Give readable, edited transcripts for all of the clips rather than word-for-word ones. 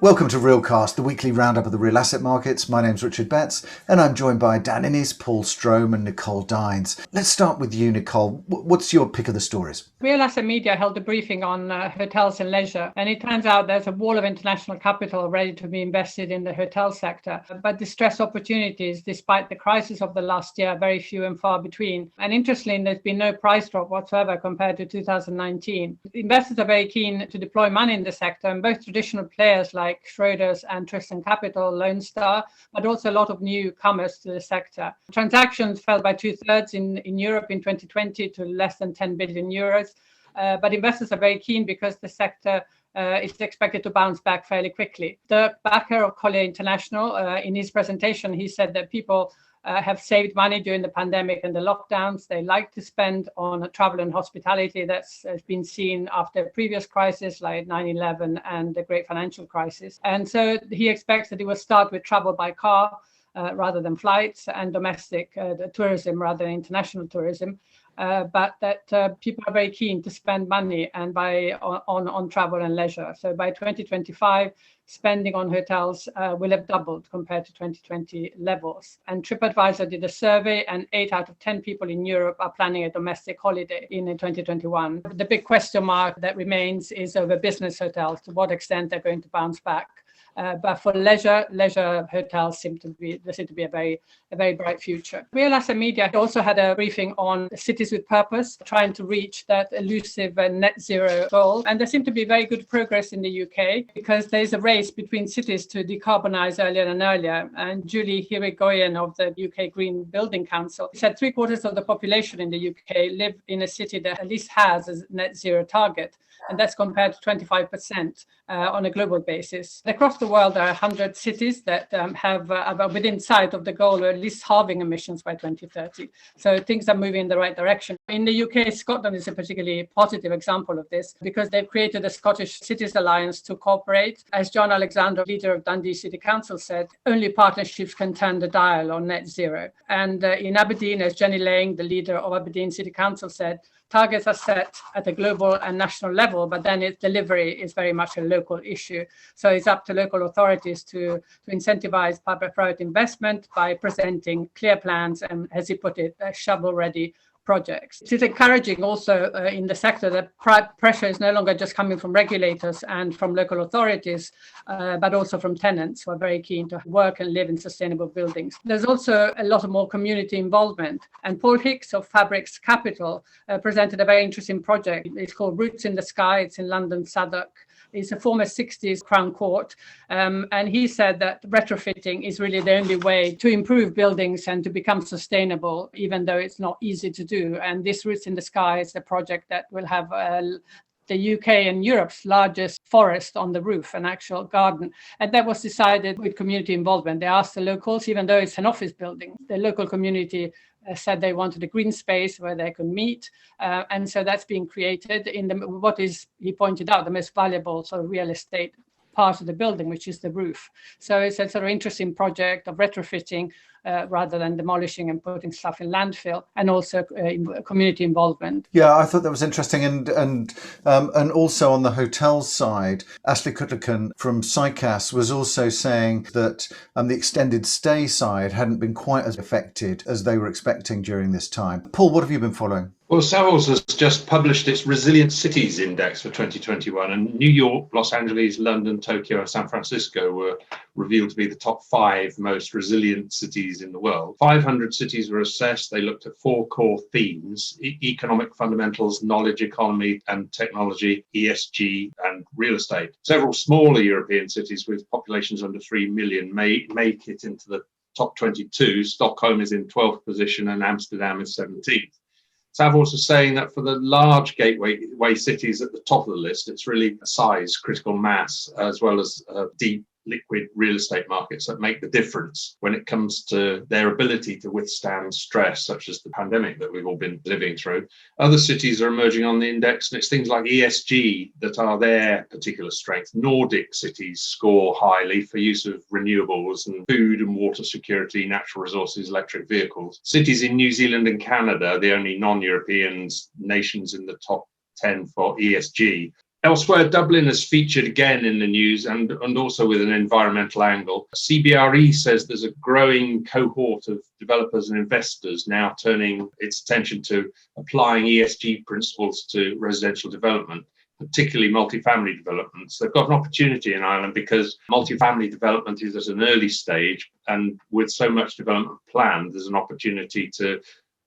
Welcome to RealCast, the weekly roundup of the real asset markets. My name's Richard Betts, and I'm joined by Dan Innes, Paul Strome and Nicole Dines. Let's start with you, Nicole. What's your pick of the stories? Real Asset Media held a briefing on hotels and leisure, and it turns out there's a wall of international capital ready to be invested in the hotel sector. But distressed opportunities, despite the crisis of the last year, are very few and far between. And interestingly, there's been no price drop whatsoever compared to 2019. Investors are very keen to deploy money in the sector, and both traditional players like Schroders and Tristan Capital, Lone Star, but also a lot of newcomers to the sector. Transactions fell by two-thirds in Europe in 2020 to less than 10 billion euros. But investors are very keen because the sector is expected to bounce back fairly quickly. Dirk Bakker of Collier International, in his presentation, he said that people have saved money during the pandemic and the lockdowns. They like to spend on travel and hospitality. That's been seen after previous crises like 9/11 and the great financial crisis. And so he expects that it will start with travel by car rather than flights, and domestic tourism rather than international tourism. But that people are very keen to spend money and on travel and leisure. So by 2025, spending on hotels will have doubled compared to 2020 levels. And TripAdvisor did a survey, and 8 out of 10 people in Europe are planning a domestic holiday in 2021. The big question mark that remains is over business hotels, to what extent they're going to bounce back. But for leisure hotels seem to be a very bright future. Real Asset Media also had a briefing on cities with purpose, trying to reach that elusive net zero goal. And there seemed to be very good progress in the UK because there's a race between cities to decarbonise earlier and earlier. And Julie Hirigoyen of the UK Green Building Council said 3/4 of the population in the UK live in a city that at least has a net zero target. And that's compared to 25% on a global basis. Across the world, there are 100 cities that have within sight of the goal of at least halving emissions by 2030. So things are moving in the right direction. In the UK, Scotland is a particularly positive example of this because they've created a Scottish Cities Alliance to cooperate. As John Alexander, leader of Dundee City Council, said, only partnerships can turn the dial on net zero. And in Aberdeen, as Jenny Lang, the leader of Aberdeen City Council, said, targets are set at a global and national level, but then its delivery is very much a local issue. So it's up to local authorities to incentivize public-private investment by presenting clear plans and, as he put it, shovel-ready projects. It is encouraging also in the sector that pressure is no longer just coming from regulators and from local authorities, but also from tenants who are very keen to work and live in sustainable buildings. There's also a lot more community involvement. And Paul Hicks of Fabrics Capital presented a very interesting project. It's called Roots in the Sky. It's in London, Southwark. It's a former 60s Crown Court. And he said that retrofitting is really the only way to improve buildings and to become sustainable, even though it's not easy to do. And this Roots in the Sky is a project that will have the UK and Europe's largest forest on the roof, an actual garden. And that was decided with community involvement. They asked the locals, even though it's an office building, the local community said they wanted a green space where they could meet. And so that's being created in what is, he pointed out, the most valuable sort of real estate part of the building, which is the roof. So it's a sort of interesting project of retrofitting rather than demolishing and putting stuff in landfill, and also community involvement. Yeah, I thought that was interesting, and also on the hotel side, Ashley Kutlikan from SICAS was also saying that the extended stay side hadn't been quite as affected as they were expecting during this time. Paul, what have you been following? Well, Savills has just published its Resilient Cities Index for 2021, and New York, Los Angeles, London, Tokyo, and San Francisco were revealed to be the top 5 most resilient cities in the world. 500 cities were assessed. They looked at 4 core themes: economic fundamentals, knowledge economy and technology, ESG, and real estate. Several smaller European cities with populations under 3 million make it into the top 22. Stockholm is in 12th position and Amsterdam is 17th. Savills is saying that for the large gateway cities at the top of the list, it's really size, critical mass, as well as deep liquid real estate markets that make the difference when it comes to their ability to withstand stress, such as the pandemic that we've all been living through. Other cities are emerging on the index, and it's things like ESG that are their particular strength. Nordic cities score highly for use of renewables and food and water security, natural resources, electric vehicles. Cities in New Zealand and Canada, the only non-European nations in the top 10 for ESG. Elsewhere, Dublin has featured again in the news and also with an environmental angle. CBRE says there's a growing cohort of developers and investors now turning its attention to applying ESG principles to residential development, particularly multifamily developments. They've got an opportunity in Ireland because multifamily development is at an early stage, and with so much development planned, there's an opportunity to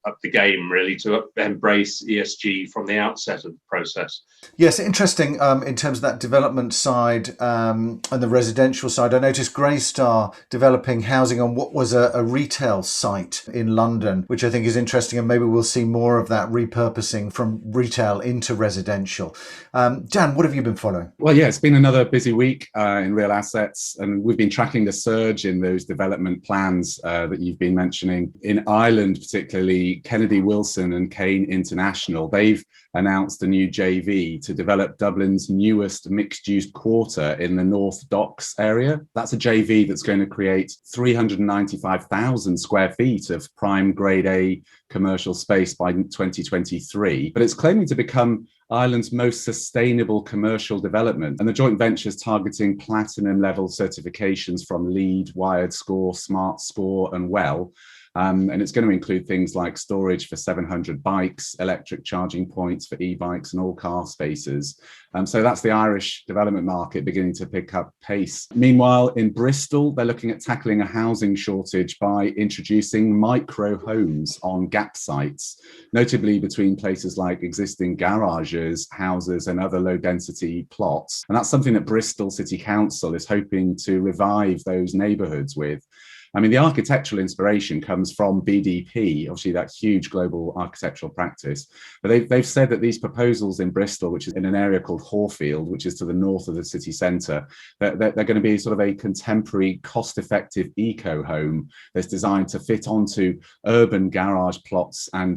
up the game, really, to embrace ESG from the outset of the process. Yes, interesting in terms of that development side and the residential side. I noticed Greystar developing housing on what was a retail site in London, which I think is interesting, and maybe we'll see more of that repurposing from retail into residential. Dan, what have you been following? Well, yeah, it's been another busy week in real assets, and we've been tracking the surge in those development plans that you've been mentioning. In Ireland, particularly, Kennedy Wilson and Kane International, they've announced a new JV to develop Dublin's newest mixed-use quarter in the North Docks area. That's a JV that's going to create 395,000 square feet of prime grade A commercial space by 2023, but it's claiming to become Ireland's most sustainable commercial development. And the joint venture is targeting platinum level certifications from LEED, Wired Score, Smart Score, and WELL. And it's going to include things like storage for 700 bikes, electric charging points for e-bikes, and all car spaces. So that's the Irish development market beginning to pick up pace. Meanwhile, in Bristol, they're looking at tackling a housing shortage by introducing micro homes on gap sites, notably between places like existing garages, houses, and other low density plots. And that's something that Bristol City Council is hoping to revive those neighbourhoods with. I mean, the architectural inspiration comes from BDP, obviously that huge global architectural practice. But they've said that these proposals in Bristol, which is in an area called Horfield, which is to the north of the city centre, they're going to be sort of a contemporary, cost-effective eco-home that's designed to fit onto urban garage plots and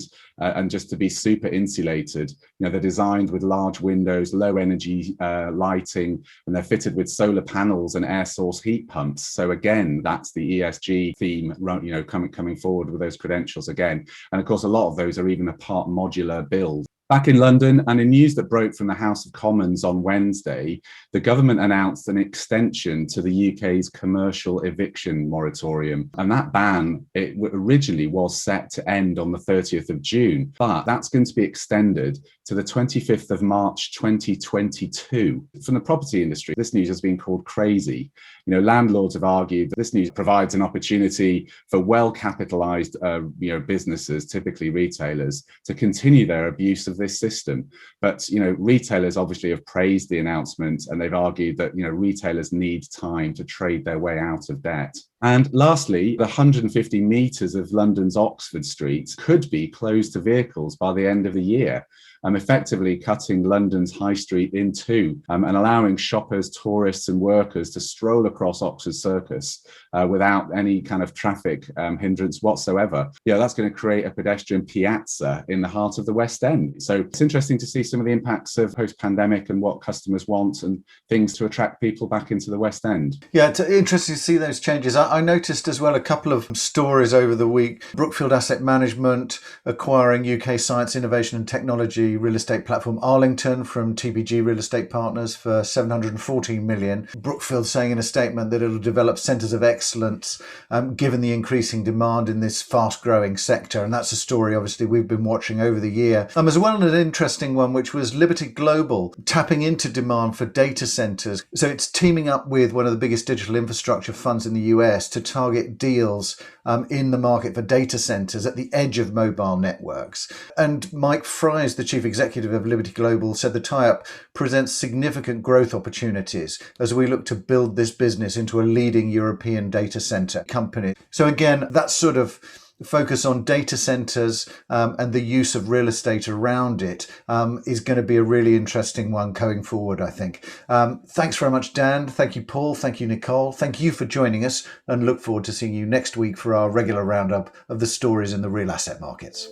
just to be super insulated. You know, they're designed with large windows, low energy lighting, and they're fitted with solar panels and air source heat pumps. So again, that's the ESG theme, you know, coming forward with those credentials again. And of course, a lot of those are even a part modular build. Back in London, and in news that broke from the House of Commons on Wednesday, the government announced an extension to the UK's commercial eviction moratorium. And that ban, it originally was set to end on the 30th of June, but that's going to be extended to the 25th of March 2022. From the property industry, this news has been called crazy. You know, landlords have argued that this news provides an opportunity for well-capitalized businesses, typically retailers, to continue their abuse of this system. But, you know, retailers obviously have praised the announcement, and they've argued that, you know, retailers need time to trade their way out of debt. And lastly, the 150 metres of London's Oxford Street could be closed to vehicles by the end of the year, effectively cutting London's high street in two and allowing shoppers, tourists and workers to stroll across Oxford Circus without any kind of traffic hindrance whatsoever. Yeah, that's going to create a pedestrian piazza in the heart of the West End. So it's interesting to see some of the impacts of post-pandemic and what customers want and things to attract people back into the West End. Yeah, it's interesting to see those changes. I noticed as well a couple of stories over the week. Brookfield Asset Management acquiring UK science, innovation and technology real estate platform Arlington from TPG Real Estate Partners for 714 million. Brookfield saying in a statement that it'll develop centres of excellence given the increasing demand in this fast-growing sector. And that's a story obviously we've been watching over the year. As well, an interesting one, which was Liberty Global tapping into demand for data centres. So it's teaming up with one of the biggest digital infrastructure funds in the US to target deals in the market for data centres at the edge of mobile networks. And Mike Fries, the chief executive of Liberty Global, said the tie-up presents significant growth opportunities as we look to build this business into a leading European data centre company. So again, that sort of focus on data centres and the use of real estate around it is going to be a really interesting one going forward, I think. Thanks very much, Dan. Thank you, Paul. Thank you, Nicole. Thank you for joining us, and look forward to seeing you next week for our regular roundup of the stories in the real asset markets.